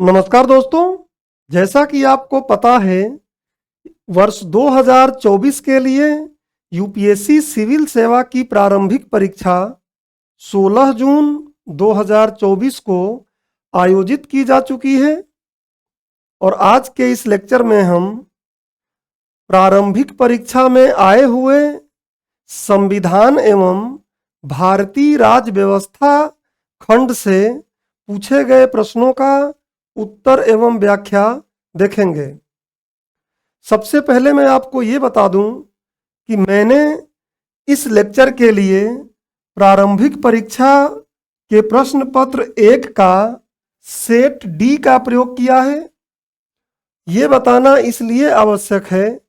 नमस्कार दोस्तों। जैसा कि आपको पता है, वर्ष 2024 के लिए यूपीएससी सिविल सेवा की प्रारंभिक परीक्षा 16 जून 2024 को आयोजित की जा चुकी है और आज के इस लेक्चर में हम प्रारंभिक परीक्षा में आए हुए संविधान एवं भारतीय राज्य व्यवस्था खंड से पूछे गए प्रश्नों का उत्तर एवं व्याख्या देखेंगे। सबसे पहले मैं आपको ये बता दूं कि मैंने इस लेक्चर के लिए प्रारंभिक परीक्षा के प्रश्न पत्र 1 का सेट डी का प्रयोग किया है। ये बताना इसलिए आवश्यक है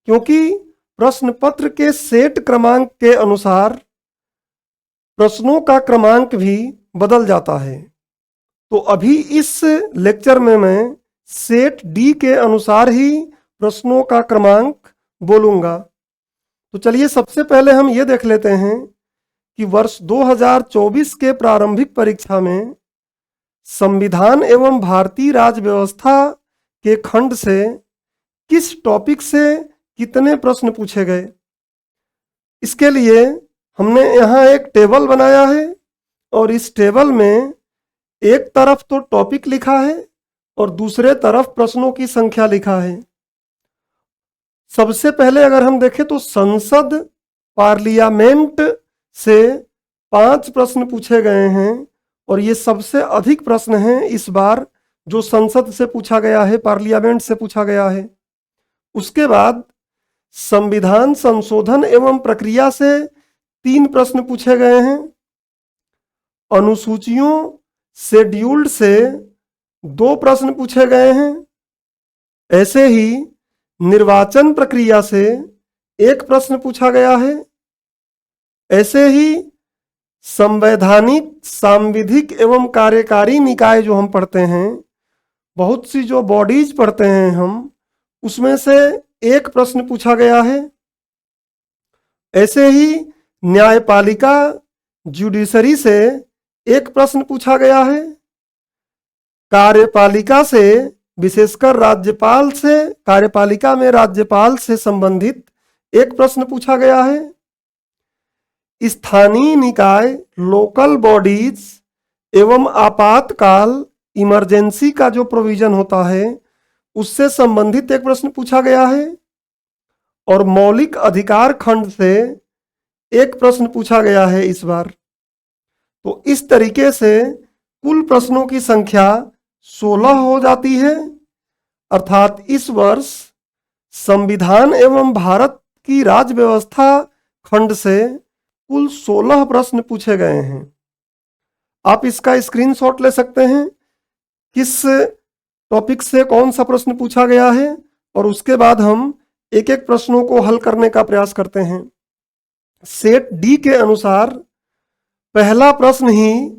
क्योंकि प्रश्न पत्र के सेट क्रमांक के अनुसार प्रश्नों का क्रमांक भी बदल जाता है। तो अभी इस लेक्चर में मैं सेट डी के अनुसार ही प्रश्नों का क्रमांक बोलूँगा। तो चलिए सबसे पहले हम ये देख लेते हैं कि वर्ष 2024 के प्रारंभिक परीक्षा में संविधान एवं भारतीय राज्य व्यवस्था के खंड से किस टॉपिक से कितने प्रश्न पूछे गए। इसके लिए हमने यहाँ एक टेबल बनाया है और इस टेबल में एक तरफ तो टॉपिक लिखा है और दूसरे तरफ प्रश्नों की संख्या लिखा है। सबसे पहले अगर हम देखें तो संसद पार्लियामेंट से 5 प्रश्न पूछे गए हैं और ये सबसे अधिक प्रश्न हैं इस बार जो संसद से पूछा गया है, पार्लियामेंट से पूछा गया है। उसके बाद संविधान संशोधन एवं प्रक्रिया से 3 प्रश्न पूछे गए हैं। अनुसूचियों शेड्यूल्ड से 2 प्रश्न पूछे गए हैं। ऐसे ही निर्वाचन प्रक्रिया से 1 प्रश्न पूछा गया है। ऐसे ही संवैधानिक, सांविधिक एवं कार्यकारी निकाय जो हम पढ़ते हैं, बहुत सी जो बॉडीज पढ़ते हैं हम, उसमें से 1 प्रश्न पूछा गया है। ऐसे ही न्यायपालिका, जुडिशरी से 1 प्रश्न पूछा गया है। कार्यपालिका से, विशेषकर राज्यपाल से, कार्यपालिका में राज्यपाल से संबंधित 1 प्रश्न पूछा गया है। स्थानीय निकाय, लोकल बॉडीज एवं आपातकाल, इमरजेंसी का जो प्रोविजन होता है उससे संबंधित 1 प्रश्न पूछा गया है। और मौलिक अधिकार खंड से 1 प्रश्न पूछा गया है इस बार। तो इस तरीके से कुल प्रश्नों की संख्या 16 हो जाती है। अर्थात इस वर्ष संविधान एवं भारत की राज्य व्यवस्था खंड से कुल 16 प्रश्न पूछे गए हैं। आप इसका स्क्रीनशॉट ले सकते हैं किस टॉपिक से कौन सा प्रश्न पूछा गया है और उसके बाद हम एक एक प्रश्नों को हल करने का प्रयास करते हैं। सेट डी के अनुसार पहला प्रश्न ही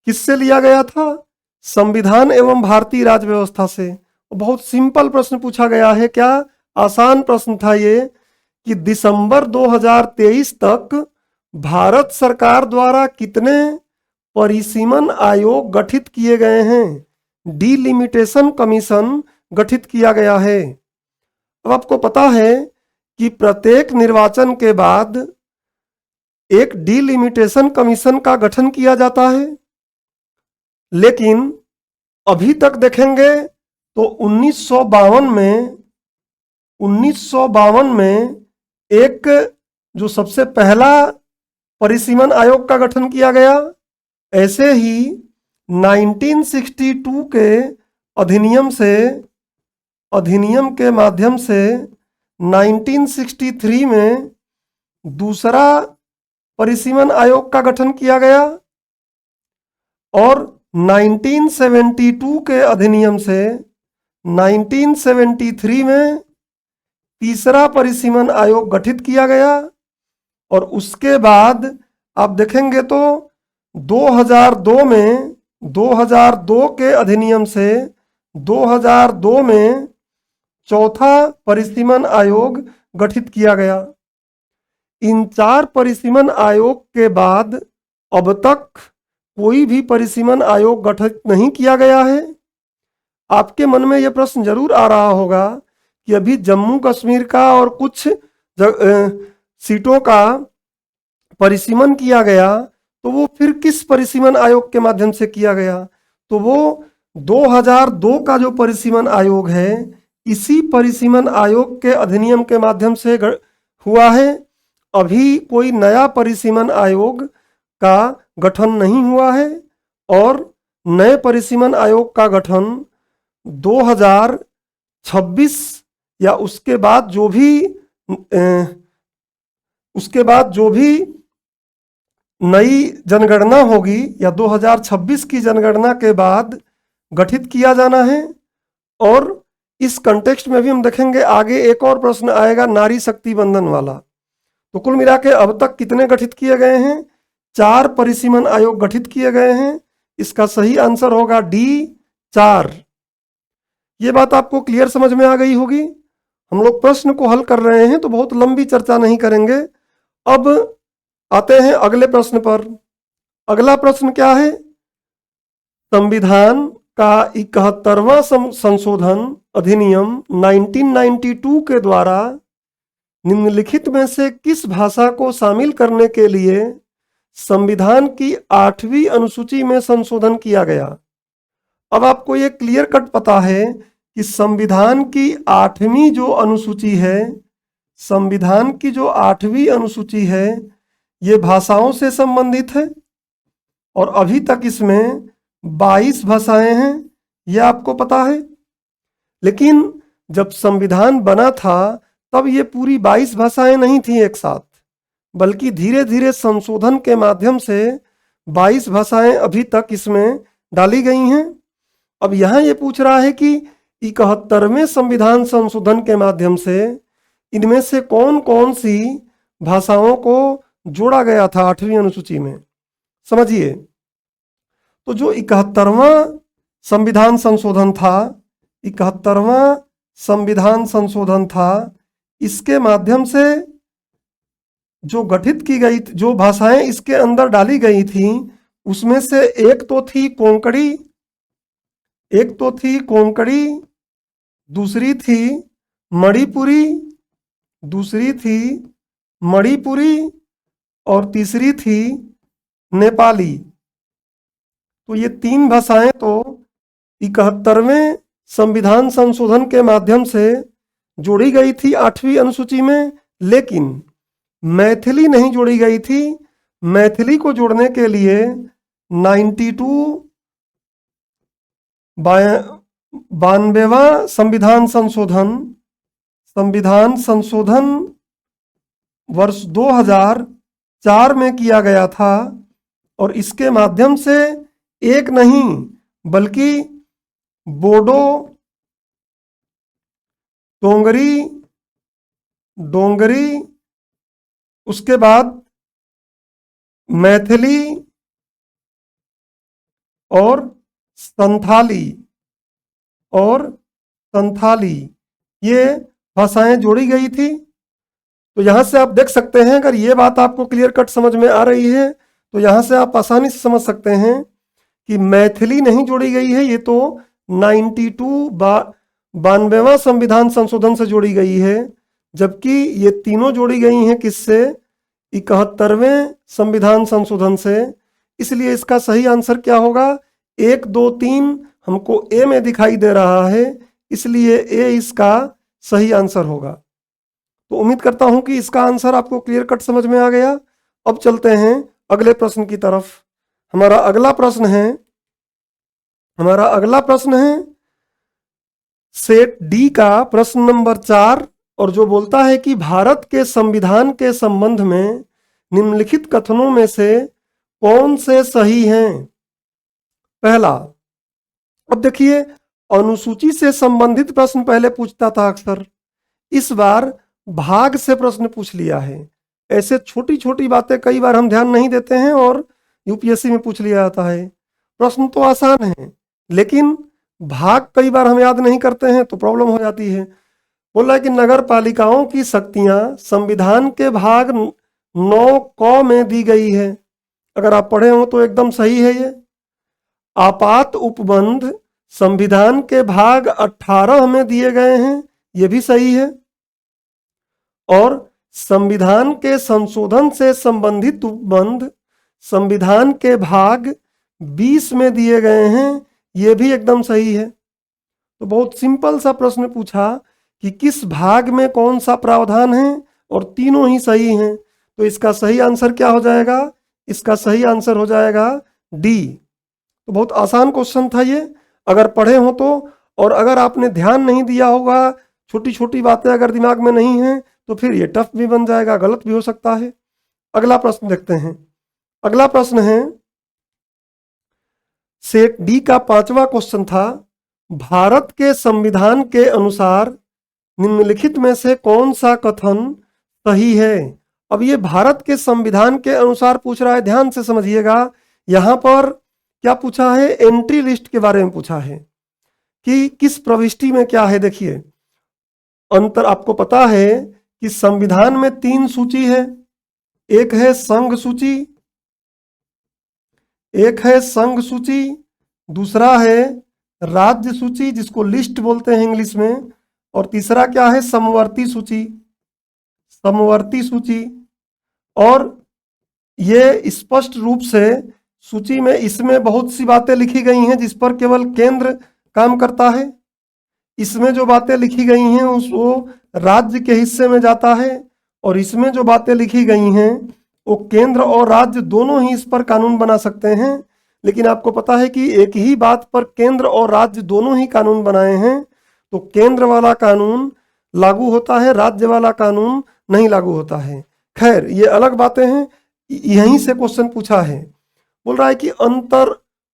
किससे लिया गया था? संविधान एवं भारतीय राज्य व्यवस्था से। बहुत सिंपल प्रश्न पूछा गया है। क्या आसान प्रश्न था ये कि दिसंबर 2023 तक भारत सरकार द्वारा कितने परिसीमन आयोग गठित किए गए हैं? डिलिमिटेशन कमीशन गठित किया गया है। अब आपको पता है कि प्रत्येक निर्वाचन के बाद एक डिलिमिटेशन कमीशन का गठन किया जाता है, लेकिन अभी तक देखेंगे तो 1952 में एक जो सबसे पहला परिसीमन आयोग का गठन किया गया। ऐसे ही 1962 के अधिनियम के माध्यम से 1963 में दूसरा परिसीमन आयोग का गठन किया गया और 1972 के अधिनियम से 1973 में तीसरा परिसीमन आयोग गठित किया गया। और उसके बाद आप देखेंगे तो 2002 के अधिनियम से 2002 में चौथा परिसीमन आयोग गठित किया गया। इन 4 परिसीमन आयोग के बाद अब तक कोई भी परिसीमन आयोग गठित नहीं किया गया है। आपके मन में यह प्रश्न जरूर आ रहा होगा कि अभी जम्मू कश्मीर का और कुछ सीटों का परिसीमन किया गया, तो वो फिर किस परिसीमन आयोग के माध्यम से किया गया? तो वो 2002 का जो परिसीमन आयोग है, इसी परिसीमन आयोग के अधिनियम के माध्यम से हुआ है। अभी कोई नया परिसीमन आयोग का गठन नहीं हुआ है और नए परिसीमन आयोग का गठन 2026 या उसके बाद जो भी नई जनगणना होगी या 2026 की जनगणना के बाद गठित किया जाना है। और इस कंटेक्स्ट में भी हम देखेंगे आगे एक और प्रश्न आएगा नारी शक्ति बंधन वाला। तो कुल मिला के अब तक कितने गठित किए गए हैं? 4 परिसीमन आयोग गठित किए गए हैं। इसका सही आंसर होगा डी, 4। ये बात आपको क्लियर समझ में आ गई होगी। हम लोग प्रश्न को हल कर रहे हैं तो बहुत लंबी चर्चा नहीं करेंगे। अब आते हैं अगले प्रश्न पर। अगला प्रश्न क्या है? संविधान का 71वां संशोधन अधिनियम 1992 के द्वारा निम्नलिखित में से किस भाषा को शामिल करने के लिए संविधान की 8वीं अनुसूची में संशोधन किया गया? अब आपको ये क्लियर कट पता है कि संविधान की 8वीं जो अनुसूची है, संविधान की जो 8वीं अनुसूची है, ये भाषाओं से संबंधित है और अभी तक इसमें 22 भाषाएं हैं, यह आपको पता है। लेकिन जब संविधान बना था तब ये पूरी 22 भाषाएं नहीं थी एक साथ, बल्कि धीरे धीरे संशोधन के माध्यम से 22 भाषाएं अभी तक इसमें डाली गई हैं। अब यहाँ ये पूछ रहा है कि 71वें संविधान संशोधन के माध्यम से इनमें से कौन कौन सी भाषाओं को जोड़ा गया था 8वीं अनुसूची में। समझिए, तो जो 71वां संविधान संशोधन था, 71वां संविधान संशोधन था, इसके माध्यम से जो गठित की गई, जो भाषाएं इसके अंदर डाली गई थी, उसमें से एक तो थी कोंकणी, दूसरी थी मणिपुरी और तीसरी थी नेपाली। तो ये 3 भाषाएं तो 71वें संविधान संशोधन के माध्यम से जोड़ी गई थी 8वीं अनुसूची में, लेकिन मैथिली नहीं जोड़ी गई थी। मैथिली को जोड़ने के लिए 92वां संविधान संशोधन वर्ष 2004 में किया गया था और इसके माध्यम से एक नहीं बल्कि बोडो, डोंगरी, उसके बाद मैथिली और संथाली ये भाषाएं जोड़ी गई थी। तो यहाँ से आप देख सकते हैं, अगर ये बात आपको क्लियर कट समझ में आ रही है तो यहाँ से आप आसानी से समझ सकते हैं कि मैथिली नहीं जोड़ी गई है, ये तो 92वां संविधान संशोधन से जोड़ी गई है, जबकि ये तीनों जोड़ी गई हैं किससे? 71वें संविधान संशोधन से। इसलिए इसका सही आंसर क्या होगा? 1, 2, 3 हमको ए में दिखाई दे रहा है, इसलिए ए इसका सही आंसर होगा। तो उम्मीद करता हूं कि इसका आंसर आपको क्लियर कट समझ में आ गया। अब चलते हैं अगले प्रश्न की तरफ। हमारा अगला प्रश्न है सेट डी का प्रश्न नंबर 4, और जो बोलता है कि भारत के संविधान के संबंध में निम्नलिखित कथनों में से कौन से सही हैं? पहला, अब देखिए, अनुसूची से संबंधित प्रश्न पहले पूछता था अक्सर, इस बार भाग से प्रश्न पूछ लिया है। ऐसे छोटी छोटी बातें कई बार हम ध्यान नहीं देते हैं और यूपीएससी में पूछ लिया जाता है। प्रश्न तो आसान है, लेकिन भाग कई बार हम याद नहीं करते हैं तो प्रॉब्लम हो जाती है। बोला है कि नगर पालिकाओं की शक्तियां संविधान के भाग 9 क में दी गई है। अगर आप पढ़े हो तो एकदम सही है ये। आपात उपबंध संविधान के भाग 18 में दिए गए हैं, ये भी सही है। और संविधान के संशोधन से संबंधित उपबंध संविधान के भाग 20 में दिए गए हैं, ये भी एकदम सही है। तो बहुत सिंपल सा प्रश्न पूछा कि किस भाग में कौन सा प्रावधान है, और तीनों ही सही हैं। तो इसका सही आंसर क्या हो जाएगा? इसका सही आंसर हो जाएगा डी। तो बहुत आसान क्वेश्चन था ये, अगर पढ़े हो तो। और अगर आपने ध्यान नहीं दिया होगा, छोटी छोटी बातें अगर दिमाग में नहीं हैं, तो फिर ये टफ भी बन जाएगा, गलत भी हो सकता है। अगला प्रश्न देखते हैं। अगला प्रश्न है सेट डी का 5वां क्वेश्चन था, भारत के संविधान के अनुसार निम्नलिखित में से कौन सा कथन सही है? अब ये भारत के संविधान के अनुसार पूछ रहा है, ध्यान से समझिएगा। यहां पर क्या पूछा है? एंट्री लिस्ट के बारे में पूछा है कि किस प्रविष्टि में क्या है। देखिए अंतर आपको पता है कि संविधान में 3 सूची है, एक है संघ सूची, एक है संघ सूची, दूसरा है राज्य सूची जिसको लिस्ट बोलते हैं इंग्लिश में, और तीसरा क्या है? समवर्ती सूची, समवर्ती सूची। और ये स्पष्ट रूप से सूची में इसमें बहुत सी बातें लिखी गई हैं जिस पर केवल केंद्र काम करता है। इसमें जो बातें लिखी गई हैं वो राज्य के हिस्से में जाता है, और इसमें जो बातें लिखी गई हैं वो केंद्र और राज्य दोनों ही इस पर कानून बना सकते हैं। लेकिन आपको पता है कि एक ही बात पर केंद्र और राज्य दोनों ही कानून बनाए हैं, तो केंद्र वाला कानून लागू होता है, राज्य वाला कानून नहीं लागू होता है। खैर ये अलग बातें हैं। यहीं से क्वेश्चन पूछा है, बोल रहा है कि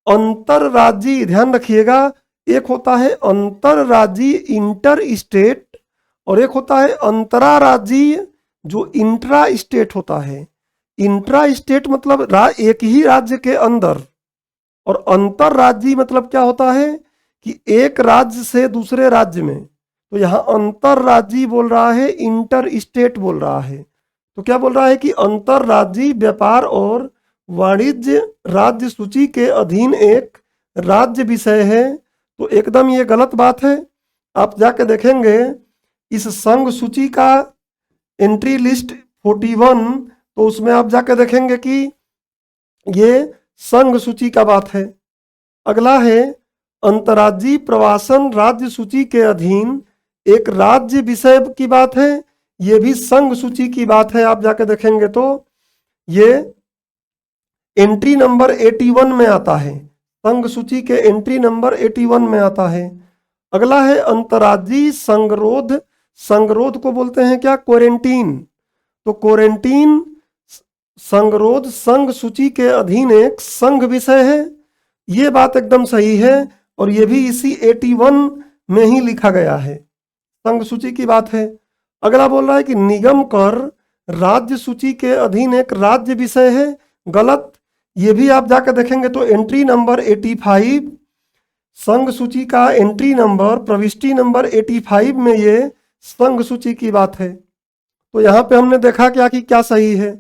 अंतरराज्यीय, ध्यान रखिएगा, एक होता है अंतरराज्यीय इंटर स्टेट, और एक होता है अंतराराज्यीय जो इंट्रा स्टेट होता है। इंट्रा स्टेट मतलब एक ही राज्य के अंदर, और अंतरराज्यीय मतलब क्या होता है कि एक राज्य से दूसरे राज्य में। तो यहाँ अंतरराज्यीय बोल रहा है, इंटर स्टेट बोल रहा है। तो क्या बोल रहा है कि अंतरराज्यीय व्यापार और वाणिज्य राज्य सूची के अधीन एक राज्य विषय है। तो एकदम ये गलत बात है। आप जाके देखेंगे इस संघ सूची का एंट्री लिस्ट 41, तो उसमें आप जाके देखेंगे कि ये संघ सूची का बात है। अगला है अंतर्राज्यीय प्रवासन राज्य सूची के अधीन एक राज्य विषय की बात है, ये भी संघ सूची की बात है। आप जाके देखेंगे तो ये एंट्री नंबर 81 में आता है, संघ सूची के एंट्री नंबर 81 में आता है। अगला है अंतर्राज्यीय संगरोध, संगरोध को बोलते हैं क्या? क्वारंटीन। तो क्वारंटीन संगरोध संघ सूची के अधीन एक संघ विषय है, ये बात एकदम सही है, और ये भी इसी 81 में ही लिखा गया है, संघ सूची की बात है। अगला बोल रहा है कि निगम कर राज्य सूची के अधीन एक राज्य विषय है, गलत। ये भी आप जाकर देखेंगे तो एंट्री नंबर 85, संघ सूची का एंट्री नंबर प्रविष्टि नंबर 85 में ये संघ सूची की बात है। तो यहाँ पे हमने देखा क्या कि क्या सही है।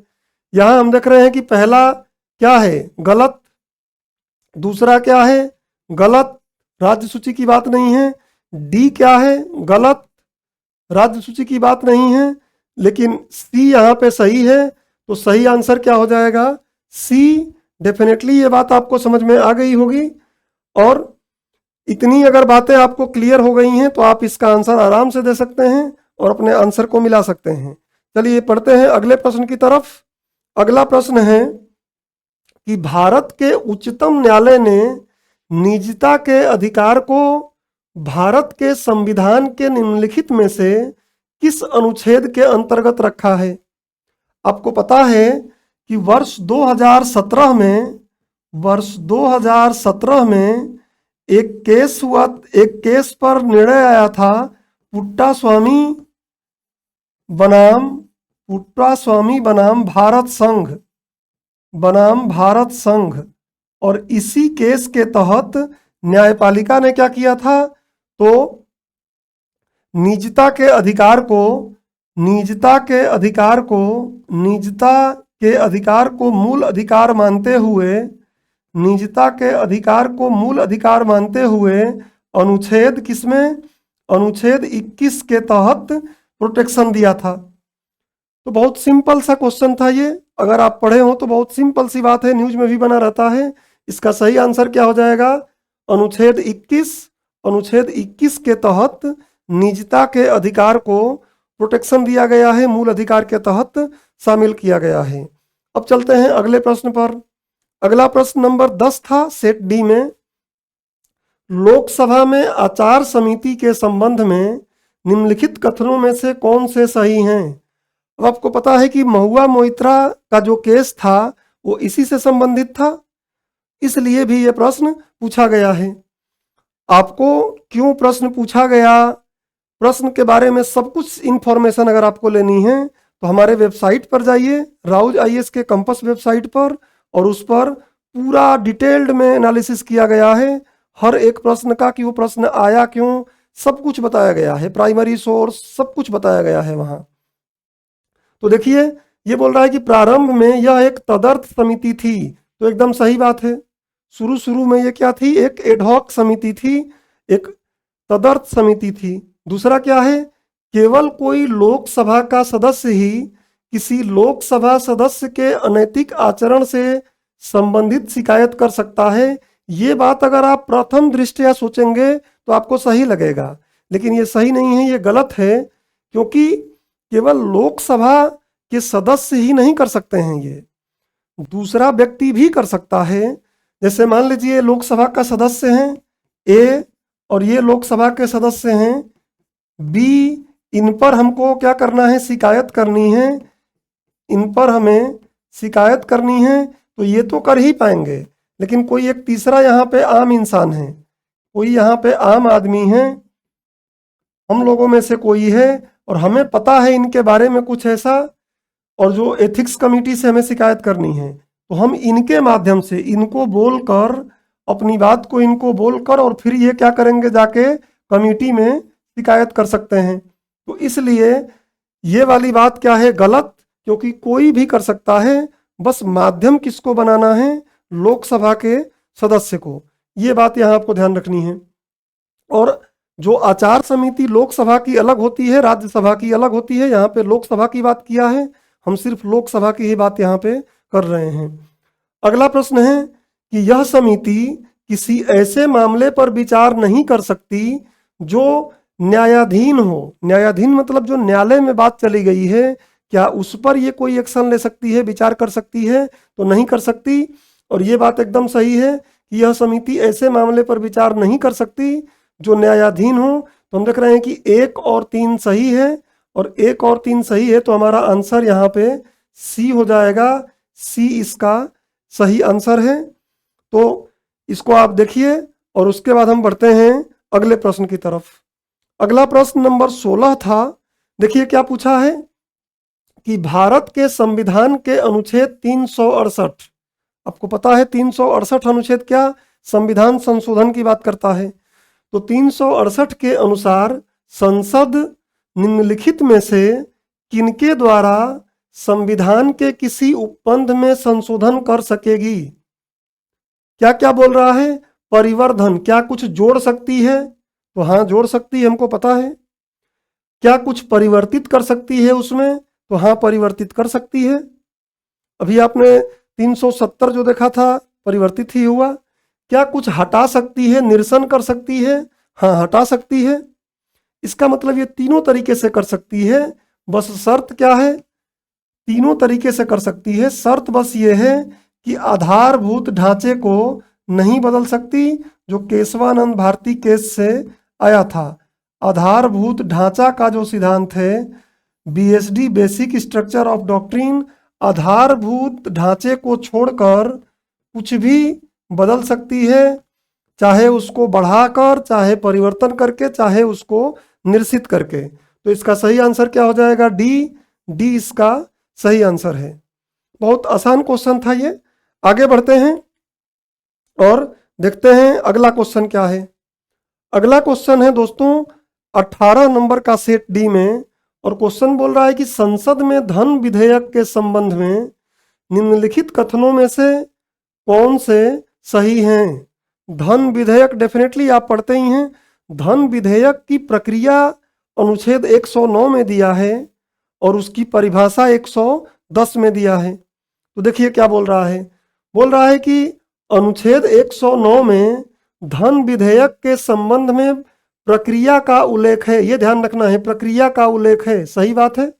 यहाँ हम देख रहे हैं कि पहला क्या है? गलत। दूसरा क्या है? गलत, राज्य सूची की बात नहीं है। डी क्या है? गलत, राज्य सूची की बात नहीं है। लेकिन सी यहाँ पे सही है, तो सही आंसर क्या हो जाएगा? सी। डेफिनेटली ये बात आपको समझ में आ गई होगी, और इतनी अगर बातें आपको क्लियर हो गई हैं तो आप इसका आंसर आराम से दे सकते हैं और अपने आंसर को मिला सकते हैं। चलिए पढ़ते हैं अगले प्रश्न की तरफ। अगला प्रश्न है कि भारत के उच्चतम न्यायालय ने निजता के अधिकार को भारत के संविधान के निम्नलिखित में से किस अनुच्छेद के अंतर्गत रखा है? आपको पता है कि वर्ष 2017 में एक केस हुआ, एक केस पर निर्णय आया था पुट्टास्वामी बनाम भारत संघ। और इसी केस के तहत न्यायपालिका ने क्या किया था? तो निजता के अधिकार को मूल अधिकार मानते हुए निजता के अधिकार को मूल अधिकार मानते हुए अनुच्छेद किसमें, अनुच्छेद 21 के तहत प्रोटेक्शन दिया था। तो बहुत सिंपल सा क्वेश्चन था ये, अगर आप पढ़े हो तो बहुत सिंपल सी बात है, न्यूज में भी बना रहता है। इसका सही आंसर क्या हो जाएगा, अनुच्छेद 21। अनुच्छेद 21 के तहत निजता के अधिकार को प्रोटेक्शन दिया गया है, मूल अधिकार के तहत शामिल किया गया है। अब चलते हैं अगले प्रश्न पर। अगला प्रश्न नंबर 10 था सेट डी में। लोकसभा में आचार समिति के संबंध में निम्नलिखित कथनों में से कौन से सही हैं। अब आपको पता है कि महुआ मोइत्रा का जो केस था वो इसी से संबंधित था, इसलिए भी ये प्रश्न पूछा गया है। आपको क्यों प्रश्न पूछा गया, प्रश्न के बारे में सब कुछ इंफॉर्मेशन अगर आपको लेनी है तो हमारे वेबसाइट पर जाइए, राउज आईएएस के कंपस वेबसाइट पर, और उस पर पूरा डिटेल्ड में एनालिसिस किया गया है हर एक प्रश्न का, कि वो प्रश्न आया क्यों, सब कुछ बताया गया है, प्राइमरी सोर्स सब कुछ बताया गया है वहाँ। तो देखिए ये बोल रहा है कि प्रारंभ में यह एक तदर्थ समिति थी, तो एकदम सही बात है। शुरू में ये क्या थी, एक एडहॉक समिति थी, एक तदर्थ समिति थी। दूसरा क्या है, केवल कोई लोकसभा का सदस्य ही किसी लोकसभा सदस्य के अनैतिक आचरण से संबंधित शिकायत कर सकता है। ये बात अगर आप प्रथम दृष्टया सोचेंगे तो आपको सही लगेगा, लेकिन ये सही नहीं है, ये गलत है, क्योंकि केवल लोकसभा के सदस्य ही नहीं कर सकते हैं, ये दूसरा व्यक्ति भी कर सकता है। जैसे मान लीजिए लोकसभा का सदस्य हैं ए और ये लोकसभा के सदस्य हैं बी, इन पर हमको क्या करना है, शिकायत करनी है, इन पर हमें शिकायत करनी है, तो ये तो कर ही पाएंगे। लेकिन कोई एक तीसरा यहाँ पे आम इंसान है, कोई यहाँ पे आम आदमी है, हम लोगों में से कोई है, और हमें पता है इनके बारे में कुछ ऐसा, और जो एथिक्स कमेटी से हमें शिकायत करनी है, तो हम इनके माध्यम से इनको बोलकर, अपनी बात को इनको बोलकर, और फिर ये क्या करेंगे, जाके कमेटी में शिकायत कर सकते हैं। तो इसलिए ये वाली बात क्या है, गलत, क्योंकि कोई भी कर सकता है, बस माध्यम किसको बनाना है, लोकसभा के सदस्य को। ये बात यहाँ आपको ध्यान रखनी है। और जो आचार समिति लोकसभा की अलग होती है, राज्यसभा की अलग होती है, यहाँ पे लोकसभा की बात किया है, हम सिर्फ लोकसभा की ही बात यहाँ पे कर रहे हैं। अगला प्रश्न है कि यह समिति किसी ऐसे मामले पर विचार नहीं कर सकती जो न्यायाधीन हो। न्यायाधीन मतलब जो न्यायालय में बात चली गई है, क्या उस पर ये कोई एक्शन ले सकती है, विचार कर सकती है, तो नहीं कर सकती। और ये बात एकदम सही है कि यह समिति ऐसे मामले पर विचार नहीं कर सकती जो न्यायाधीन हो। तो हम देख रहे हैं कि 1 और 3 सही है, और 1 और 3 सही है, तो हमारा आंसर यहाँ पे सी हो जाएगा, सी इसका सही आंसर है। तो इसको आप देखिए, और उसके बाद हम बढ़ते हैं अगले प्रश्न की तरफ। अगला प्रश्न नंबर 16 था। देखिए क्या पूछा है कि भारत के संविधान के अनुच्छेद 368, आपको पता है 368 अनुच्छेद क्या, संविधान संशोधन की बात करता है। तो 368 के अनुसार संसद निम्नलिखित में से किनके द्वारा संविधान के किसी उपबंध में संशोधन कर सकेगी। क्या क्या बोल रहा है, परिवर्धन, क्या कुछ जोड़ सकती है, तो हाँ जोड़ सकती है, हमको पता है। क्या कुछ परिवर्तित कर सकती है उसमें, तो हाँ परिवर्तित कर सकती है। अभी आपने 370 जो देखा था परिवर्तित ही हुआ। क्या कुछ हटा सकती है, निरसन कर सकती है, हाँ हटा सकती है। इसका मतलब ये तीनों तरीके से कर सकती है, बस शर्त क्या है, तीनों तरीके से कर सकती है, शर्त बस ये है कि आधारभूत ढांचे को नहीं बदल सकती, जो केशवानंद भारती केस से आया था। आधारभूत ढांचा का जो सिद्धांत है, BSD basic structure of doctrine, आधारभूत ढांचे को छोड़कर कुछ भी बदल सकती है, चाहे उसको बढ़ाकर, चाहे परिवर्तन करके, चाहे उसको निरसित करके। तो इसका सही आंसर क्या हो जाएगा, डी। डी इसका सही आंसर है। बहुत आसान क्वेश्चन था ये। आगे बढ़ते हैं और देखते हैं अगला क्वेश्चन क्या है। अगला क्वेश्चन है दोस्तों 18 नंबर का सेट डी में, और क्वेश्चन बोल रहा है कि संसद में धन विधेयक के संबंध में निम्नलिखित कथनों में से कौन से सही हैं। धन विधेयक डेफिनेटली आप पढ़ते ही हैं। धन विधेयक की प्रक्रिया अनुच्छेद 109 में दिया है और उसकी परिभाषा 110 में दिया है। तो देखिए क्या बोल रहा है। बोल रहा है कि अनुच्छेद 109 में धन विधेयक के संबंध में प्रक्रिया का उल्लेख है। ये ध्यान रखना है, प्रक्रिया का उल्लेख है। सही बात है।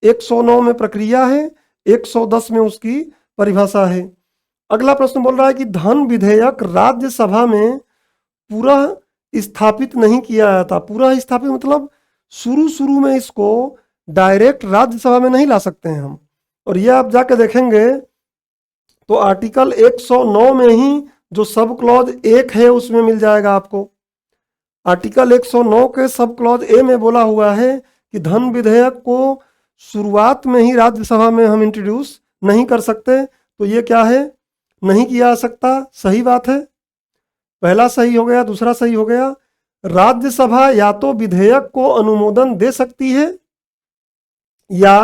109 में प्रक्रिया है, 110 में उसकी परिभाषा है। अगला प्रश्न बोल रहा है कि धन विधेयक राज्यसभा में पूरा स्थापित नहीं किया जाता। पूरा स्थापित मतलब शुरू शुरू में इसको डायरेक्ट राज्यसभा में नहीं ला सकते हैं हम। और ये आप जाके देखेंगे तो आर्टिकल 109 में ही जो सब क्लॉज 1 है उसमें मिल जाएगा आपको। आर्टिकल 109 के सब क्लॉज ए में बोला हुआ है कि धन विधेयक को शुरुआत में ही राज्यसभा में हम इंट्रोड्यूस नहीं कर सकते। तो ये क्या है, नहीं किया जा सकता। सही बात है, पहला सही हो गया। दूसरा सही हो गया, राज्यसभा या तो विधेयक को अनुमोदन दे सकती है या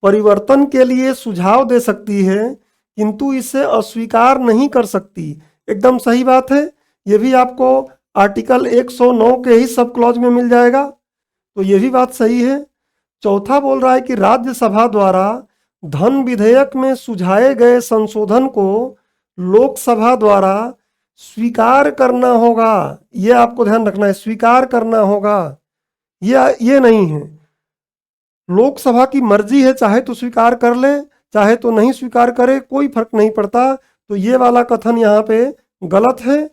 परिवर्तन के लिए सुझाव दे सकती है, किंतु इसे अस्वीकार नहीं कर सकती। एकदम सही बात है। ये भी आपको आर्टिकल 109 के ही सब क्लॉज में मिल जाएगा। तो ये भी बात सही है। चौथा बोल रहा है कि राज्यसभा द्वारा धन विधेयक में सुझाए गए संशोधन को लोकसभा द्वारा स्वीकार करना होगा। ये आपको ध्यान रखना है, स्वीकार करना होगा। ये नहीं है, लोकसभा की मर्जी है, चाहे तो स्वीकार कर ले चाहे तो नहीं स्वीकार करे, कोई फर्क नहीं पड़ता। तो ये वाला कथन यहाँ पे गलत है।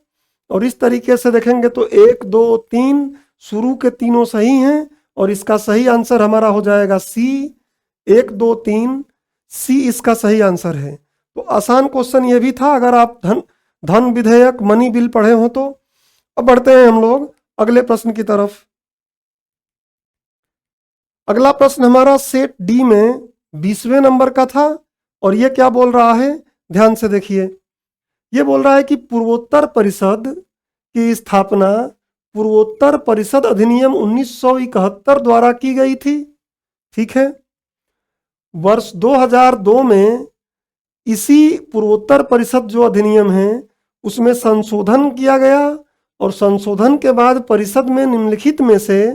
और इस तरीके से देखेंगे तो 1, 2, 3 शुरू के तीनों सही हैं और इसका सही आंसर हमारा हो जाएगा सी। 1, 2, 3 सी इसका सही आंसर है। तो आसान क्वेश्चन ये भी था अगर आप धन विधेयक मनी बिल पढ़े हो तो। अब बढ़ते हैं हम लोग अगले प्रश्न की तरफ। अगला प्रश्न हमारा सेट डी में 20वें नंबर का था और ये क्या बोल रहा है, ध्यान से देखिए। ये बोल रहा है कि पूर्वोत्तर परिषद की स्थापना पूर्वोत्तर परिषद अधिनियम 1971 द्वारा की गई थी। ठीक है। वर्ष 2002 में इसी पूर्वोत्तर परिषद जो अधिनियम है उसमें संशोधन किया गया और संशोधन के बाद परिषद में निम्नलिखित में से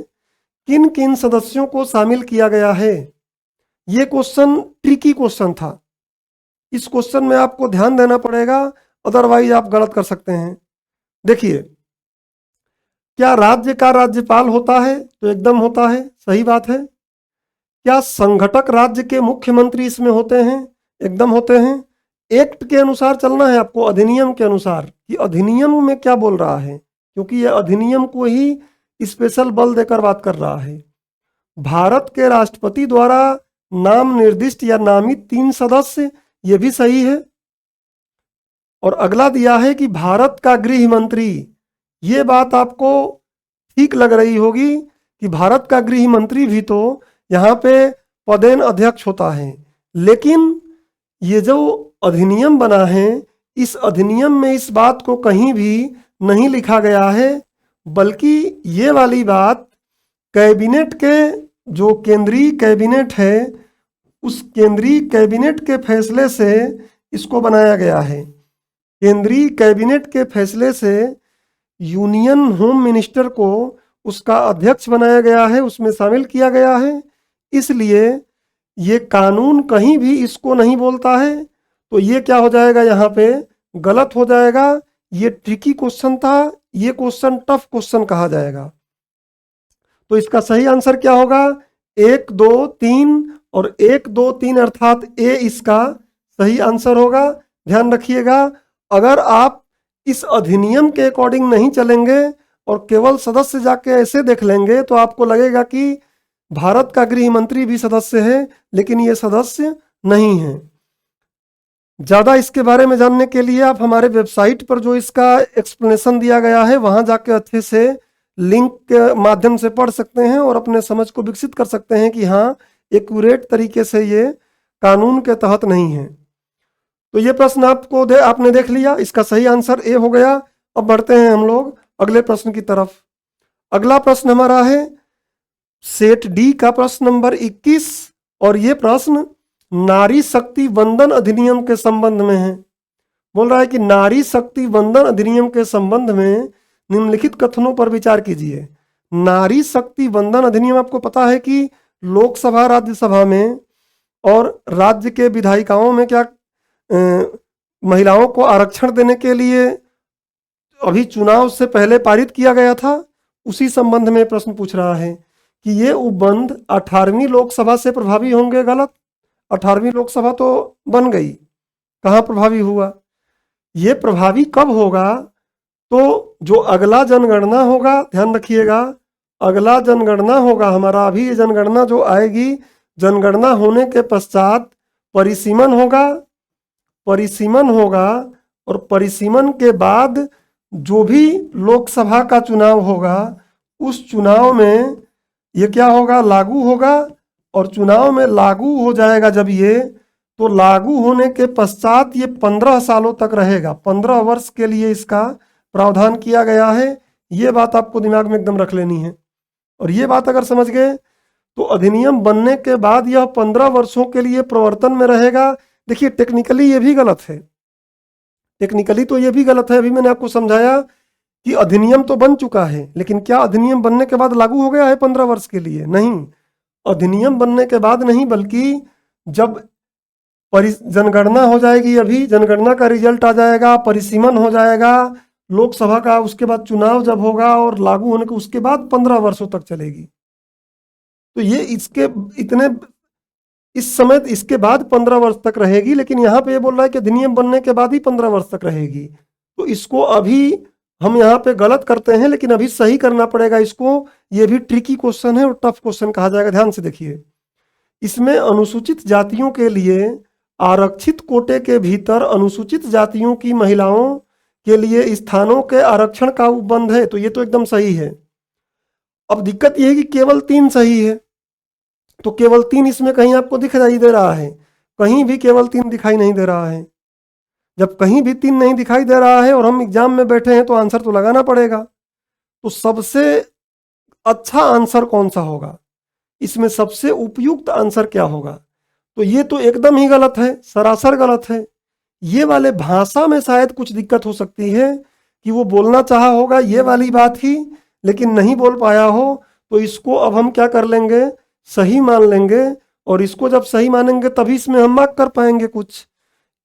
किन किन सदस्यों को शामिल किया गया है। ये क्वेश्चन ट्रिकी क्वेश्चन था। इस क्वेश्चन में आपको ध्यान देना पड़ेगा, अदरवाइज आप गलत कर सकते हैं। देखिए, क्या राज्य का राज्यपाल होता है? तो एकदम होता है, सही बात है। क्या संघटक राज्य के मुख्यमंत्री इसमें होते हैं? एकदम होते हैं। एक्ट के अनुसार चलना है आपको, अधिनियम के अनुसार कि अधिनियम में क्या बोल रहा है, क्योंकि यह अधिनियम को ही स्पेशल बल देकर बात कर रहा है। भारत के राष्ट्रपति द्वारा नाम निर्दिष्ट या नामित 3 सदस्य, ये भी सही है। और अगला दिया है कि भारत का गृह मंत्री, ये बात आपको ठीक लग रही होगी कि भारत का गृह मंत्री भी तो यहाँ पे पदेन अध्यक्ष होता है। लेकिन ये जो अधिनियम बना है, इस अधिनियम में इस बात को कहीं भी नहीं लिखा गया है, बल्कि ये वाली बात कैबिनेट के, जो केंद्रीय कैबिनेट है, उस केंद्रीय कैबिनेट के फैसले से इसको बनाया गया है। केंद्रीय कैबिनेट के फैसले से यूनियन होम मिनिस्टर को उसका अध्यक्ष बनाया गया है, उसमें शामिल किया गया है। इसलिए ये कानून कहीं भी इसको नहीं बोलता है। तो ये क्या हो जाएगा, यहाँ पे गलत हो जाएगा। ये ट्रिकी क्वेश्चन था, ये क्वेश्चन टफ क्वेश्चन कहा जाएगा। तो इसका सही आंसर क्या होगा, 1, 2, 3 और 1, 2, 3 अर्थात ए इसका सही आंसर होगा। ध्यान रखिएगा, अगर आप इस अधिनियम के अकॉर्डिंग नहीं चलेंगे और केवल सदस्य जाके ऐसे देख लेंगे तो आपको लगेगा कि भारत का गृह मंत्री भी सदस्य है, लेकिन ये सदस्य नहीं है। ज़्यादा इसके बारे में जानने के लिए आप हमारे वेबसाइट पर जो इसका एक्सप्लेनेशन दिया गया है वहाँ जाके अच्छे से लिंक के माध्यम से पढ़ सकते हैं और अपने समझ को विकसित कर सकते हैं कि हाँ, एक्यूरेट तरीके से ये कानून के तहत नहीं है। तो ये प्रश्न आपने देख लिया, इसका सही आंसर ए हो गया। अब बढ़ते हैं हम लोग अगले प्रश्न की तरफ। अगला प्रश्न हमारा है सेट डी का प्रश्न नंबर 21 और ये प्रश्न नारी शक्ति वंदन अधिनियम के संबंध में है। बोल रहा है कि नारी शक्ति वंदन अधिनियम के संबंध में निम्नलिखित कथनों पर विचार कीजिए। नारी शक्ति वंदन अधिनियम आपको पता है कि लोकसभा राज्यसभा में और राज्य के विधायिकाओं में क्या महिलाओं को आरक्षण देने के लिए अभी चुनाव से पहले पारित किया गया था। उसी संबंध में प्रश्न पूछ रहा है कि ये उपबंध 18वीं लोकसभा से प्रभावी होंगे। गलत, 18वीं लोकसभा तो बन गई, कहाँ प्रभावी हुआ। ये प्रभावी कब होगा, तो जो अगला जनगणना होगा, ध्यान रखिएगा, अगला जनगणना होगा हमारा, अभी ये जनगणना जो आएगी, जनगणना होने के पश्चात परिसीमन होगा, परिसीमन होगा, और परिसीमन के बाद जो भी लोकसभा का चुनाव होगा उस चुनाव में ये क्या होगा, लागू होगा। और चुनाव में लागू हो जाएगा जब ये, तो लागू होने के पश्चात ये 15 सालों तक रहेगा। 15 वर्ष के लिए इसका प्रावधान किया गया है। ये बात आपको दिमाग में एकदम रख लेनी है। और ये बात अगर समझ गए तो अधिनियम बनने के बाद यह 15 वर्षों के लिए प्रवर्तन में रहेगा। देखिए टेक्निकली ये भी गलत है, टेक्निकली तो ये भी गलत है। अभी मैंने आपको समझाया कि अधिनियम तो बन चुका है, लेकिन क्या अधिनियम बनने के बाद लागू हो गया है 15 वर्ष के लिए? नहीं, अधिनियम बनने के बाद नहीं, बल्कि जब जनगणना हो जाएगी, अभी जनगणना का रिजल्ट आ जाएगा, परिसीमन हो जाएगा लोकसभा का, उसके बाद चुनाव जब होगा और लागू होने के उसके बाद 15 वर्षों तक चलेगी। तो ये इसके इतने इस समय इसके बाद 15 वर्ष तक रहेगी, लेकिन यहाँ पे ये बोल रहा है कि अधिनियम बनने के बाद ही 15 वर्ष तक रहेगी। तो इसको अभी हम यहाँ पे गलत करते हैं, लेकिन अभी सही करना पड़ेगा इसको। ये भी ट्रिकी क्वेश्चन है और टफ क्वेश्चन कहा जाएगा। ध्यान से देखिए, इसमें अनुसूचित जातियों के लिए आरक्षित कोटे के भीतर अनुसूचित जातियों की महिलाओं के लिए स्थानों के आरक्षण का उपबंध है। तो ये तो एकदम सही है। अब दिक्कत यह है कि केवल 3 सही है, तो केवल 3 इसमें कहीं आपको दिखाई दे रहा है? कहीं भी केवल 3 दिखाई नहीं दे रहा है। जब कहीं भी 3 नहीं दिखाई दे रहा है और हम एग्जाम में बैठे हैं तो आंसर तो लगाना पड़ेगा। तो सबसे अच्छा आंसर कौन सा होगा, इसमें सबसे उपयुक्त आंसर क्या होगा? तो ये तो एकदम ही गलत है, सरासर गलत है। ये वाले भाषा में शायद कुछ दिक्कत हो सकती है कि वो बोलना चाहा होगा ये वाली बात ही, लेकिन नहीं बोल पाया हो। तो इसको अब हम क्या कर लेंगे, सही मान लेंगे। और इसको जब सही मानेंगे तभी इसमें हम मार्क कर पाएंगे कुछ।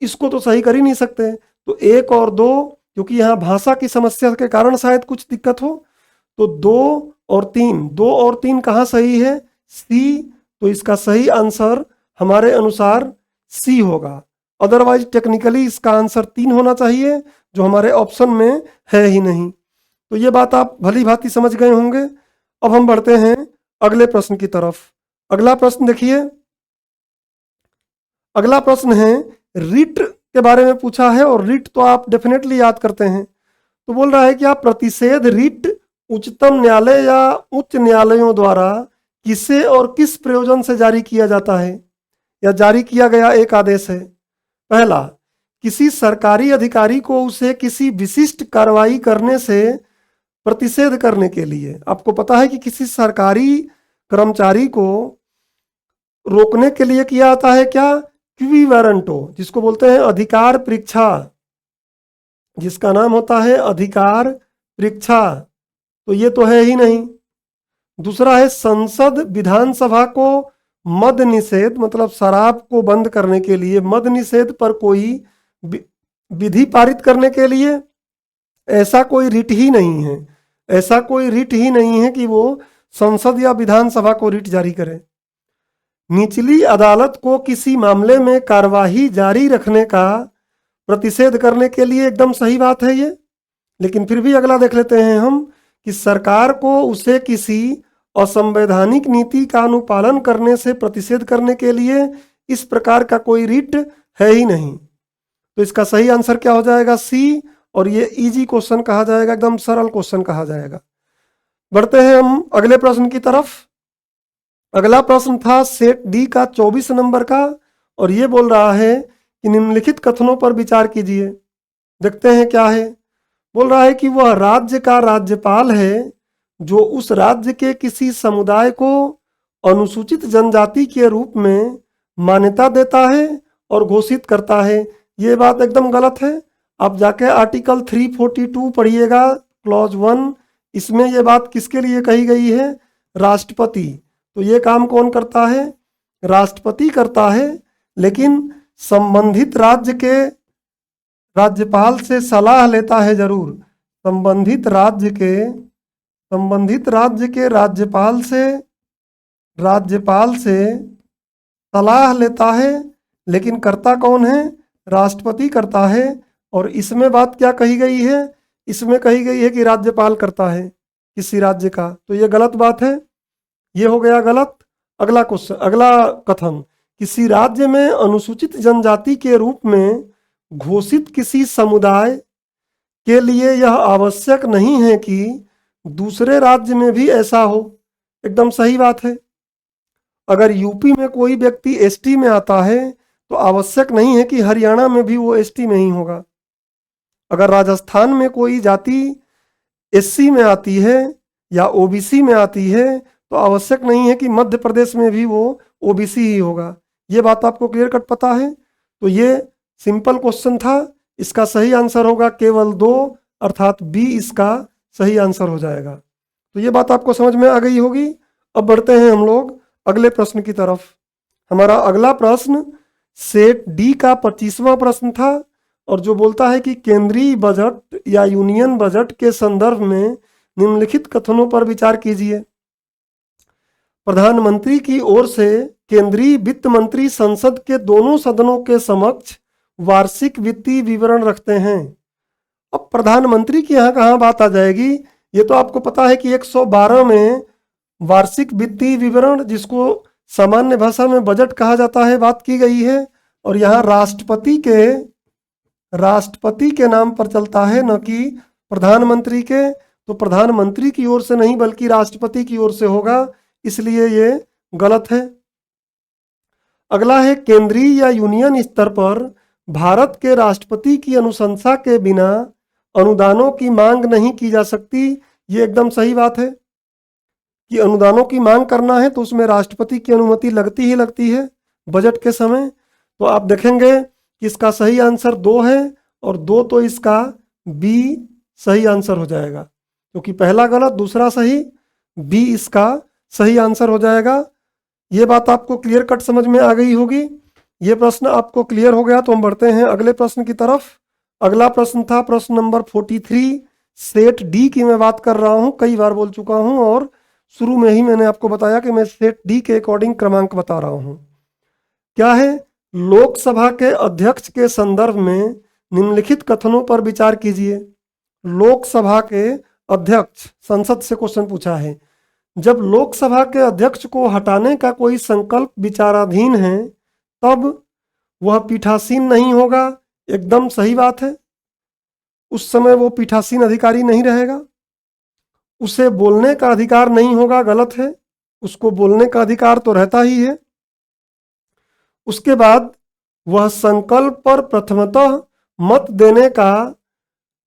इसको तो सही कर ही नहीं सकते। तो 1 और 2, क्योंकि यहाँ भाषा की समस्या के कारण शायद कुछ दिक्कत हो, तो 2 और 3, 2 और 3 कहाँ सही है? सी। तो इसका सही आंसर हमारे अनुसार सी होगा। अदरवाइज टेक्निकली इसका आंसर 3 होना चाहिए, जो हमारे ऑप्शन में है ही नहीं। तो ये बात आप भली भांति समझ गए होंगे। अब हम बढ़ते हैं अगले प्रश्न की तरफ। अगला प्रश्न देखिए, अगला प्रश्न है रिट के बारे में पूछा है, और रिट तो आप डेफिनेटली याद करते हैं। तो बोल रहा है कि आप प्रतिषेध रिट उच्चतम न्यायालय या उच्च न्यायालयों द्वारा किसे और किस प्रयोजन से जारी किया जाता है या जारी किया गया एक आदेश है। पहला, किसी सरकारी अधिकारी को उसे किसी विशिष्ट कार्रवाई करने से प्रतिषेध करने के लिए। आपको पता है कि किसी सरकारी कर्मचारी को रोकने के लिए किया जाता है क्या, क्वी वारंटो, जिसको बोलते हैं अधिकार परीक्षा, जिसका नाम होता है अधिकार परीक्षा। तो ये तो है ही नहीं। दूसरा है संसद विधानसभा को मद निषेध, मतलब शराब को बंद करने के लिए, मद निषेध पर कोई विधि पारित करने के लिए। ऐसा कोई रिट ही नहीं है, ऐसा कोई रिट ही नहीं है कि वो संसद या विधानसभा को रिट जारी करे। निचली अदालत को किसी मामले में कार्यवाही जारी रखने का प्रतिषेध करने के लिए, एकदम सही बात है ये। लेकिन फिर भी अगला देख लेते हैं हम कि सरकार को उसे किसी असंवैधानिक नीति का अनुपालन करने से प्रतिषेध करने के लिए इस प्रकार का कोई रिट है ही नहीं। तो इसका सही आंसर क्या हो जाएगा, सी। और ये इजी क्वेश्चन कहा जाएगा, एकदम सरल क्वेश्चन कहा जाएगा। बढ़ते हैं हम अगले प्रश्न की तरफ। अगला प्रश्न था सेट डी का 24 नंबर का, और ये बोल रहा है कि निम्नलिखित कथनों पर विचार कीजिए। देखते हैं क्या है। बोल रहा है कि वह राज्य का राज्यपाल है जो उस राज्य के किसी समुदाय को अनुसूचित जनजाति के रूप में मान्यता देता है और घोषित करता है। ये बात एकदम गलत है। आप जाके आर्टिकल 342 पढ़िएगा क्लॉज 1, इसमें ये बात किसके लिए कही गई है? राष्ट्रपति। तो ये काम कौन करता है? राष्ट्रपति करता है, लेकिन संबंधित राज्य के राज्यपाल से सलाह लेता है जरूर। संबंधित राज्य के राज्यपाल से सलाह लेता है, लेकिन करता कौन है? राष्ट्रपति करता है। और इसमें बात क्या कही गई है? इसमें कही गई है कि राज्यपाल करता है किसी राज्य का, तो ये गलत बात है, ये हो गया गलत। अगला क्वेश्चन, अगला कथन, किसी राज्य में अनुसूचित जनजाति के रूप में घोषित किसी समुदाय के लिए यह आवश्यक नहीं है कि दूसरे राज्य में भी ऐसा हो। एकदम सही बात है। अगर यूपी में कोई व्यक्ति एसटी में आता है तो आवश्यक नहीं है कि हरियाणा में भी वो एसटी में ही होगा। अगर राजस्थान में कोई जाति एससी में आती है या ओबीसी में आती है तो आवश्यक नहीं है कि मध्य प्रदेश में भी वो ओबीसी ही होगा। ये बात आपको क्लियर कट पता है? तो ये सिंपल क्वेश्चन था। इसका सही आंसर होगा केवल 2, अर्थात बी इसका सही आंसर हो जाएगा। तो ये बात आपको समझ में आ गई होगी। अब बढ़ते हैं हम लोग अगले प्रश्न की तरफ। हमारा अगला प्रश्न सेट डी का 25वां प्रश्न था, और जो बोलता है कि केंद्रीय बजट या यूनियन बजट के संदर्भ में निम्नलिखित कथनों पर विचार कीजिए। प्रधानमंत्री की ओर से केंद्रीय वित्त मंत्री संसद के दोनों सदनों के समक्ष वार्षिक वित्तीय विवरण रखते हैं। अब प्रधानमंत्री की यहाँ कहाँ बात आ जाएगी? ये तो आपको पता है कि 112 में वार्षिक वित्तीय विवरण, जिसको सामान्य भाषा में बजट कहा जाता है, बात की गई है। और यहाँ राष्ट्रपति के नाम पर चलता है, न कि प्रधानमंत्री के। तो प्रधानमंत्री की ओर से नहीं बल्कि राष्ट्रपति की ओर से होगा, इसलिए ये गलत है। अगला है केंद्रीय या यूनियन स्तर पर भारत के राष्ट्रपति की अनुशंसा के बिना अनुदानों की मांग नहीं की जा सकती। ये एकदम सही बात है कि अनुदानों की मांग करना है तो उसमें राष्ट्रपति की अनुमति लगती ही लगती है बजट के समय। तो आप देखेंगे कि इसका सही आंसर 2 है, और 2 तो इसका बी सही आंसर हो जाएगा, क्योंकि पहला गलत दूसरा सही, बी इसका सही आंसर हो जाएगा। ये बात आपको क्लियर कट समझ में आ गई होगी। ये प्रश्न आपको क्लियर हो गया तो हम बढ़ते हैं अगले प्रश्न की तरफ। अगला प्रश्न था प्रश्न नंबर 43। सेट डी की मैं बात कर रहा हूँ, कई बार बोल चुका हूँ, और शुरू में ही मैंने आपको बताया कि मैं सेट डी के अकॉर्डिंग क्रमांक बता रहा हूँ। क्या है? लोकसभा के अध्यक्ष के संदर्भ में निम्नलिखित कथनों पर विचार कीजिए। लोकसभा के अध्यक्ष, संसद से क्वेश्चन पूछा है। जब लोकसभा के अध्यक्ष को हटाने का कोई संकल्प विचाराधीन है तब वह पीठासीन नहीं होगा। एकदम सही बात है। उस समय वो पीठासीन अधिकारी नहीं रहेगा। उसे बोलने का अधिकार नहीं होगा, गलत है। उसको बोलने का अधिकार तो रहता ही है। उसके बाद वह संकल्प पर प्रथमतः मत देने का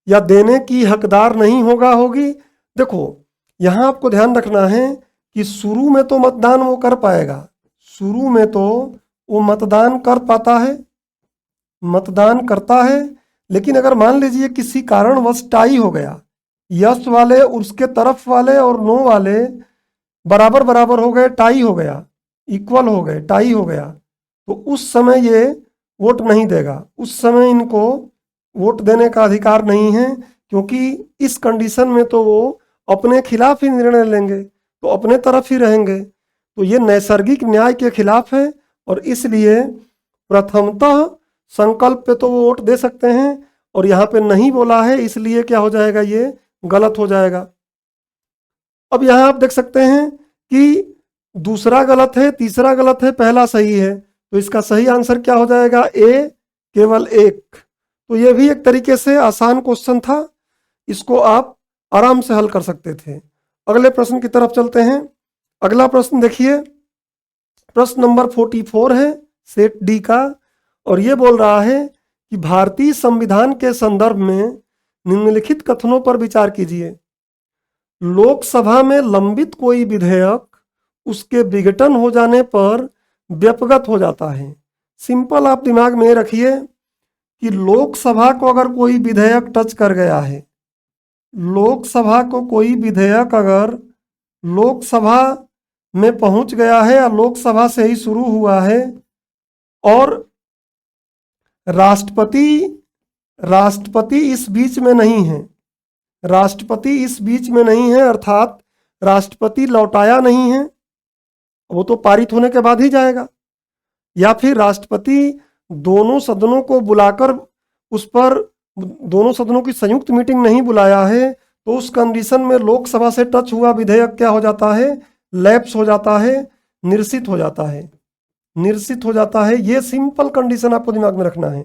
या देने की हकदार नहीं होगी। देखो, यहाँ आपको ध्यान रखना है कि शुरू में तो मतदान वो कर पाएगा, शुरू में तो वो मतदान कर पाता है, मतदान करता है। लेकिन अगर मान लीजिए किसी कारणवश टाई हो गया, यस वाले उसके तरफ वाले और नो वाले बराबर बराबर हो गए, टाई हो गया, इक्वल हो गए, टाई हो गया, तो उस समय ये वोट नहीं देगा। उस समय इनको वोट देने का अधिकार नहीं है, क्योंकि इस कंडीशन में तो वो अपने खिलाफ ही निर्णय लेंगे, तो अपने तरफ ही रहेंगे। तो ये नैसर्गिक न्याय के खिलाफ है, और इसलिए प्रथमतः संकल्प पे तो वो वोट दे सकते हैं, और यहाँ पे नहीं बोला है, इसलिए क्या हो जाएगा? ये गलत हो जाएगा। अब यहाँ आप देख सकते हैं कि दूसरा गलत है, तीसरा गलत है, पहला सही है। तो इसका सही आंसर क्या हो जाएगा? ए, केवल एक। तो ये भी एक तरीके से आसान क्वेश्चन था, इसको आप आराम से हल कर सकते थे। अगले प्रश्न की तरफ चलते हैं। अगला प्रश्न देखिए, प्रश्न नंबर 44 है सेट डी का, और ये बोल रहा है कि भारतीय संविधान के संदर्भ में निम्नलिखित कथनों पर विचार कीजिए। लोकसभा में लंबित कोई विधेयक उसके विघटन हो जाने पर व्यपगत हो जाता है। सिंपल आप दिमाग में रखिए कि लोकसभा को अगर कोई विधेयक टच कर गया है, लोकसभा को कोई विधेयक अगर लोकसभा में पहुंच गया है या लोकसभा से ही शुरू हुआ है और राष्ट्रपति राष्ट्रपति इस बीच में नहीं है, राष्ट्रपति इस बीच में नहीं है, अर्थात राष्ट्रपति लौटाया नहीं है, वो तो पारित होने के बाद ही जाएगा, या फिर राष्ट्रपति दोनों सदनों को बुलाकर उस पर दोनों सदनों की संयुक्त मीटिंग नहीं बुलाया है, तो उस कंडीशन में लोकसभा से टच हुआ विधेयक क्या हो जाता है, लैप्स हो जाता है, निरसित हो जाता है, निरसित हो जाता है। ये सिंपल कंडीशन आपको दिमाग में रखना है।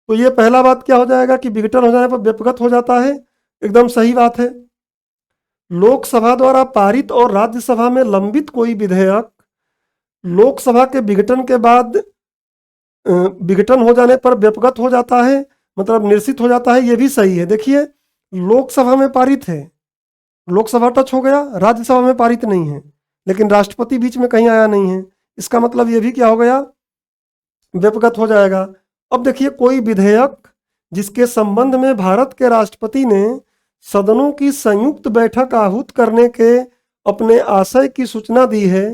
तो ये पहला बात क्या हो जाएगा कि विघटन हो जाने पर व्यपगत हो जाता है, एकदम सही बात है। लोकसभा द्वारा पारित और राज्यसभा में लंबित कोई विधेयक लोकसभा के विघटन के बाद विघटन हो जाने पर व्यपगत हो जाता है, मतलब निरसित हो जाता है, ये भी सही है। देखिए लोकसभा में पारित है, लोकसभा टच हो गया, राज्यसभा में पारित नहीं है, लेकिन राष्ट्रपति बीच में कहीं आया नहीं है, इसका मतलब ये भी क्या हो गया, व्यपगत हो जाएगा। अब देखिए कोई विधेयक जिसके संबंध में भारत के राष्ट्रपति ने सदनों की संयुक्त बैठक आहूत करने के अपने आशय की सूचना दी है,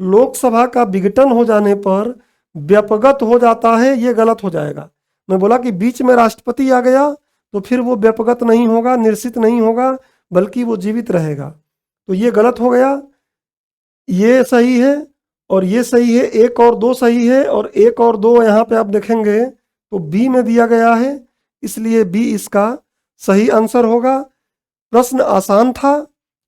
लोकसभा का विघटन हो जाने पर व्यपगत हो जाता है, ये गलत हो जाएगा। मैं बोला कि बीच में राष्ट्रपति आ गया तो फिर वो व्यपगत नहीं होगा, निरसित नहीं होगा, बल्कि वो जीवित रहेगा, तो ये गलत हो गया। ये सही है और ये सही है, एक और दो सही है और एक और दो यहाँ पे आप देखेंगे तो बी में दिया गया है, इसलिए बी इसका सही आंसर होगा। प्रश्न आसान था,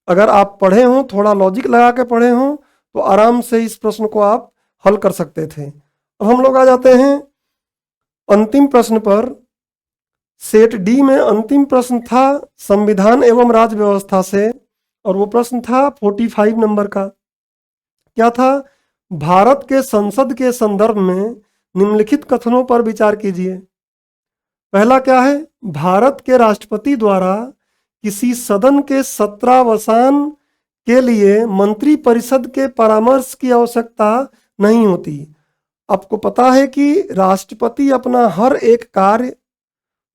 अगर आप पढ़े हों, थोड़ा लॉजिक लगा के पढ़े हों तो आराम से इस प्रश्न को आप हल कर सकते थे। अब हम लोग आ जाते हैं अंतिम प्रश्न पर। सेट डी में अंतिम प्रश्न था संविधान एवं राज्य व्यवस्था से, और वो प्रश्न था 45 नंबर का। क्या था, भारत के संसद के संदर्भ में निम्नलिखित कथनों पर विचार कीजिए। पहला क्या है, भारत के राष्ट्रपति द्वारा किसी सदन के सत्रावसान के लिए मंत्री परिषद के परामर्श की आवश्यकता नहीं होती। आपको पता है कि राष्ट्रपति अपना हर एक कार्य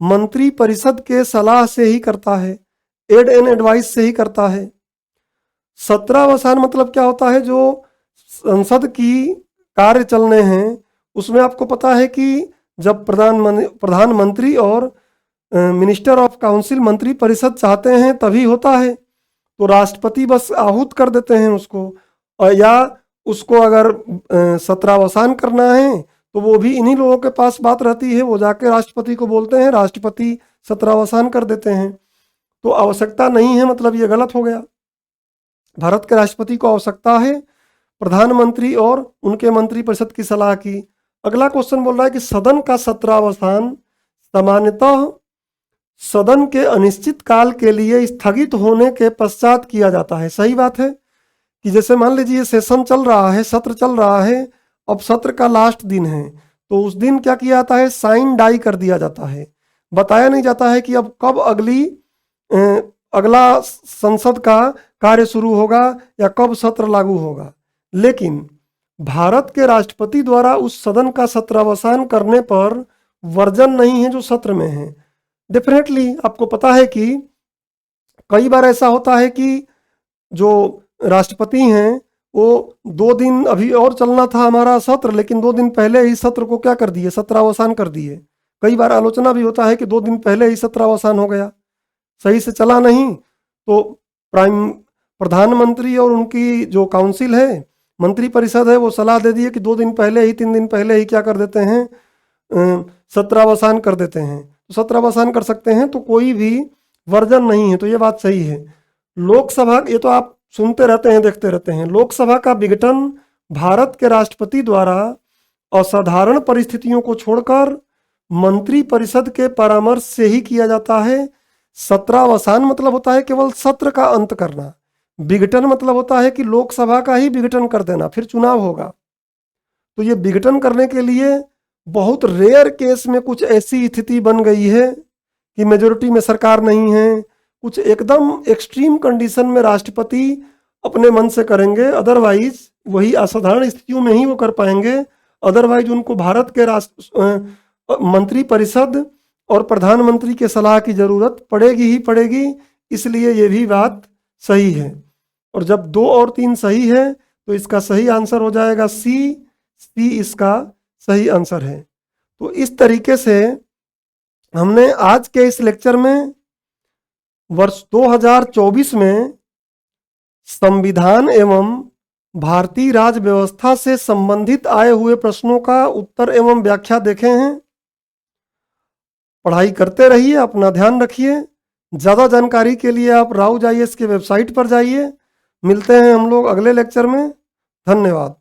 मंत्री परिषद के सलाह से ही करता है, एड एंड एडवाइस से ही करता है। सत्रावसान मतलब क्या होता है, जो संसद की कार्य चलने हैं उसमें आपको पता है कि जब प्रधानमंत्री और मिनिस्टर ऑफ काउंसिल मंत्री परिषद चाहते हैं तभी होता है, तो राष्ट्रपति बस आहूत कर देते हैं उसको, या उसको अगर सत्रावसान करना है तो वो भी इन्हीं लोगों के पास बात रहती है, वो जाके राष्ट्रपति को बोलते हैं, राष्ट्रपति सत्रावसान कर देते हैं। तो आवश्यकता नहीं है, मतलब ये गलत हो गया। भारत के राष्ट्रपति को आवश्यकता है प्रधानमंत्री और उनके मंत्री परिषद की सलाह की। अगला क्वेश्चन बोल रहा है कि सदन का सत्रावसान सामान्यतः सदन के अनिश्चित काल के लिए स्थगित होने के पश्चात किया जाता है। सही बात है कि जैसे मान लीजिए सेशन चल रहा है, सत्र चल रहा है, अब सत्र का लास्ट दिन है, तो उस दिन क्या किया जाता है, साइन डाई कर दिया जाता है, बताया नहीं जाता है कि अब कब अगला संसद का कार्य शुरू होगा या कब सत्र लागू होगा। लेकिन भारत के राष्ट्रपति द्वारा उस सदन का सत्रावसान करने पर वर्जन नहीं है जो सत्र में है। डेफिनेटली आपको पता है कि कई बार ऐसा होता है कि जो राष्ट्रपति हैं वो 2 दिन अभी और चलना था हमारा सत्र, लेकिन 2 दिन पहले ही सत्र को क्या कर दिए, सत्रावसान कर दिए। कई बार आलोचना भी होता है कि 2 दिन पहले ही सत्रावसान हो गया, सही से चला नहीं, तो प्रधानमंत्री और उनकी जो काउंसिल है, मंत्री परिषद है, वो सलाह दे दिए कि 2 दिन पहले ही 3 दिन पहले ही क्या कर देते हैं, सत्रावसान कर देते हैं। तो सत्रावसान कर सकते हैं, तो कोई भी वर्जन नहीं है, तो ये बात सही है। लोकसभा, ये तो आप सुनते रहते हैं, देखते रहते हैं, लोकसभा का विघटन भारत के राष्ट्रपति द्वारा असाधारण परिस्थितियों को छोड़कर मंत्री परिषद के परामर्श से ही किया जाता है। सत्रावसान मतलब होता है केवल सत्र का अंत करना, विघटन मतलब होता है कि लोकसभा का ही विघटन कर देना, फिर चुनाव होगा। तो ये विघटन करने के लिए बहुत रेयर केस में कुछ ऐसी स्थिति बन गई है कि मेजोरिटी में सरकार नहीं है, कुछ एकदम एक्सट्रीम कंडीशन में राष्ट्रपति अपने मन से करेंगे, अदरवाइज वही असाधारण स्थितियों में ही वो कर पाएंगे, अदरवाइज उनको भारत के मंत्रिपरिषद और प्रधानमंत्री के सलाह की जरूरत पड़ेगी ही पड़ेगी, इसलिए ये भी बात सही है। और जब 2 और 3 सही है तो इसका सही आंसर हो जाएगा सी। सी इसका सही आंसर है। तो इस तरीके से हमने आज के इस लेक्चर में वर्ष 2024 में संविधान एवं भारतीय राज्य व्यवस्था से संबंधित आए हुए प्रश्नों का उत्तर एवं व्याख्या देखे हैं। पढ़ाई करते रहिए, अपना ध्यान रखिए। ज़्यादा जानकारी के लिए आप राउज IAS के वेबसाइट पर जाइए। मिलते हैं हम लोग अगले लेक्चर में। धन्यवाद।